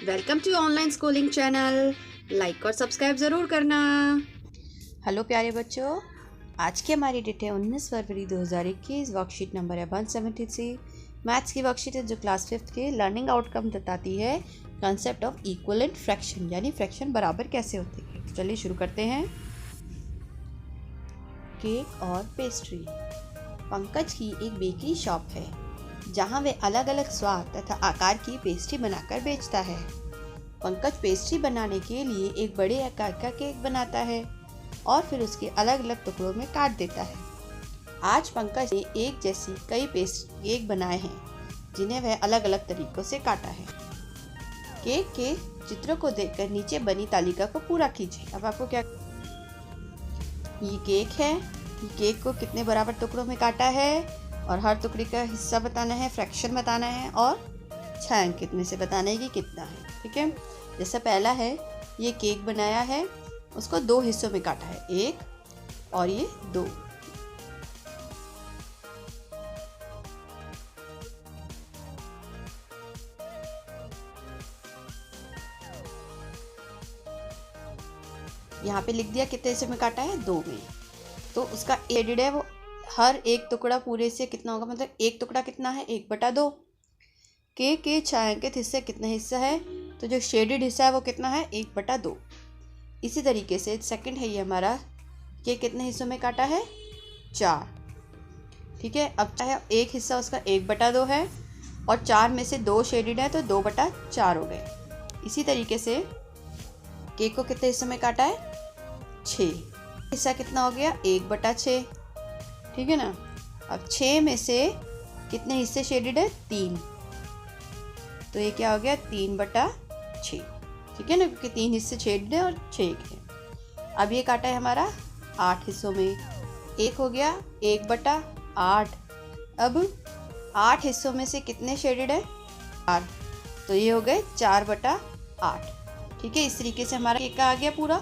Welcome to online schooling channel. Like और subscribe ज़रूर करना। हेलो प्यारे बच्चों, आज की हमारी डेट है 19 फरवरी 2021। वर्कशीट नंबर है 173। मैथ्स की वर्कशीट है जो क्लास 5th के लर्निंग आउटकम बताती है कंसेप्ट ऑफ इक्विवेलेंट फ्रैक्शन, यानी फ्रैक्शन बराबर कैसे होते हैं। तो चलिए शुरू करते हैं। केक और पेस्ट्री। पंकज की एक बेकरी शॉप है जहां वे अलग अलग स्वाद तथा आकार की पेस्ट्री बनाकर बेचता है। पंकज पेस्ट्री बनाने के लिए एक बड़े आकार का केक बनाता है और फिर उसके अलग अलग टुकड़ों में काट देता है। आज पंकज ने एक जैसी कई केक बनाए हैं जिन्हें वह अलग अलग तरीकों से काटा है। केक के चित्रों को देखकर नीचे बनी तालिका को पूरा कीजिए। अब आपको क्या, ये केक है, ये केक को कितने बराबर टुकड़ों में काटा है और हर टुकड़े का हिस्सा बताना है, फ्रैक्शन बताना है और छायांकित में से बताना है कि कितना है। ठीक है, जैसा पहला है, ये केक बनाया है, उसको दो हिस्सों में काटा है, एक और ये दो। यहाँ पे लिख दिया कितने हिस्सों में काटा है, दो में। तो उसका एडेड है, वो हर एक टुकड़ा पूरे से कितना होगा, मतलब एक टुकड़ा कितना है, 1/2। केक के छायांकित हिस्से कितना हिस्सा है, तो जो शेडेड हिस्सा है वो कितना है, 1/2। इसी तरीके से सेकंड है ये हमारा, केक कितने हिस्सों में काटा है, 4। ठीक है, अब चाहे एक हिस्सा उसका 1/2 है और 4 में से 2 शेडेड है तो 2/4 हो गए। इसी तरीके से केक को कितने हिस्सों में काटा है, 6। हिस्सा कितना हो गया, 1/6। ठीक है ना। अब 6 में से कितने हिस्से शेडेड है, 3, तो ये क्या हो गया, 3/6। ठीक है ना, क्योंकि 3 हिस्से शेडेड है और 6 है। अब ये काटा है हमारा 8 हिस्सों में, एक हो गया 1/8। अब 8 हिस्सों में से कितने शेडेड है, 4, तो ये हो गए 4/8। ठीक है, इस तरीके से हमारा केक का आ गया पूरा।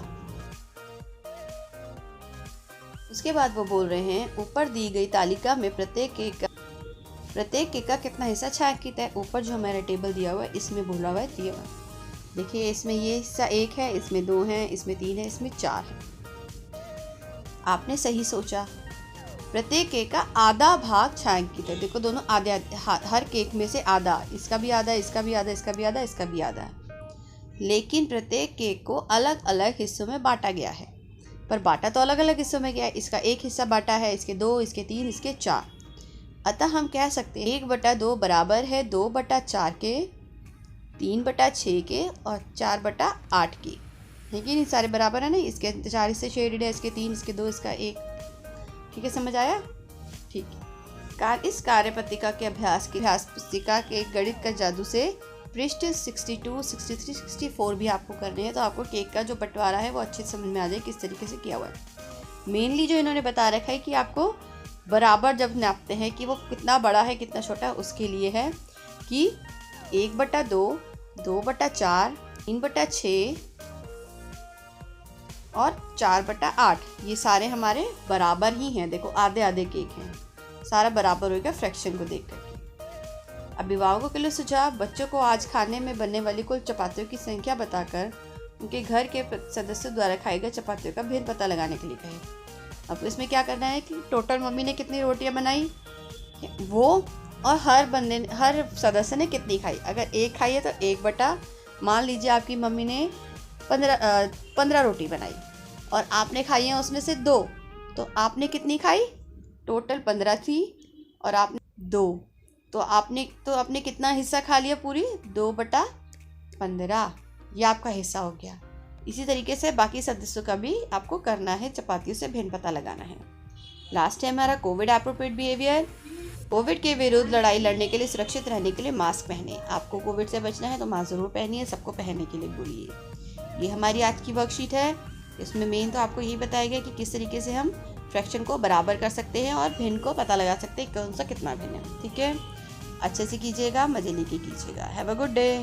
उसके बाद वो बोल रहे हैं, ऊपर दी गई तालिका में प्रत्येक केक का कितना हिस्सा छायांकित है। ऊपर जो हमारा टेबल दिया हुआ है इसमें बोला हुआ है दिया हुआ है। देखिए, इसमें ये हिस्सा 1 है, इसमें 2 है, इसमें 3 है, इसमें 4 है। आपने सही सोचा, प्रत्येक केक का आधा भाग छायांकित है। देखो, दोनों आधे आधे, हर केक में से आधा, इसका भी आधा, इसका भी आधा, इसका भी आधा, इसका भी आधा है। लेकिन प्रत्येक केक को अलग अलग हिस्सों में बांटा गया है, पर बांटा तो अलग अलग हिस्सों में गया है। इसका एक हिस्सा बांटा है, इसके 2, इसके 3, इसके 4। अतः हम कह सकते हैं 1/2 बराबर है 2/4 के, 3/6 के और 4/8 के। लेकिन ये सारे बराबर है ना, इसके 4 हिस्से शेडेड है, इसके 3, इसके 2, इसका 1। ठीक है, समझ आया। ठीक है, इस कार्यपत्रिका के अभ्यास पुस्तिका के गणित का जादू से पृष्ठ 62, 63, 64 भी आपको करने हैं, तो आपको केक का जो बंटवारा है वो अच्छे से समझ में आ जाए किस तरीके से किया हुआ है। मेनली जो इन्होंने बता रखा है कि आपको बराबर जब नापते हैं कि वो कितना बड़ा है कितना छोटा है, उसके लिए है कि 1/2, 2/4, 3/6 और 4/8 ये सारे हमारे बराबर ही हैं। देखो, आधे आधे केक हैं, सारा बराबर हो गया फ्रैक्शन को देख करके। अभिभावकों के लिए सुझाव, बच्चों को आज खाने में बनने वाली कुल चपातियों की संख्या बताकर उनके घर के सदस्यों द्वारा खाई गई चपातियों का भेद पता लगाने के लिए कहें। अब इसमें क्या करना है कि टोटल मम्मी ने कितनी रोटियां बनाई वो, और हर सदस्य ने कितनी खाई। अगर एक खाई है तो 1/, मान लीजिए आपकी मम्मी ने 15 रोटी बनाई और आपने खाई है उसमें से 2, तो आपने कितनी खाई, टोटल 15 थी और आपने 2, तो आपने कितना हिस्सा खा लिया, पूरी 2/15, ये आपका हिस्सा हो गया। इसी तरीके से बाकी सदस्यों का भी आपको करना है, चपातियों से भिन्न पता लगाना है। लास्ट है हमारा कोविड एप्रोप्रिएट बिहेवियर। कोविड के विरुद्ध लड़ाई लड़ने के लिए, सुरक्षित रहने के लिए मास्क पहने। आपको कोविड से बचना है तो मास्क जरूर पहनिए, सबको पहनने के लिए बोलिए। ये हमारी आज की वर्कशीट है। इसमें मेन तो आपको यही बताया गया कि किस तरीके से हम फ्रैक्शन को बराबर कर सकते हैं और भिन्न को पता लगा सकते हैं कौन सा कितना भिन्न है। ठीक है, अच्छे से कीजिएगा, मजे लेके कीजिएगा। Have a good day.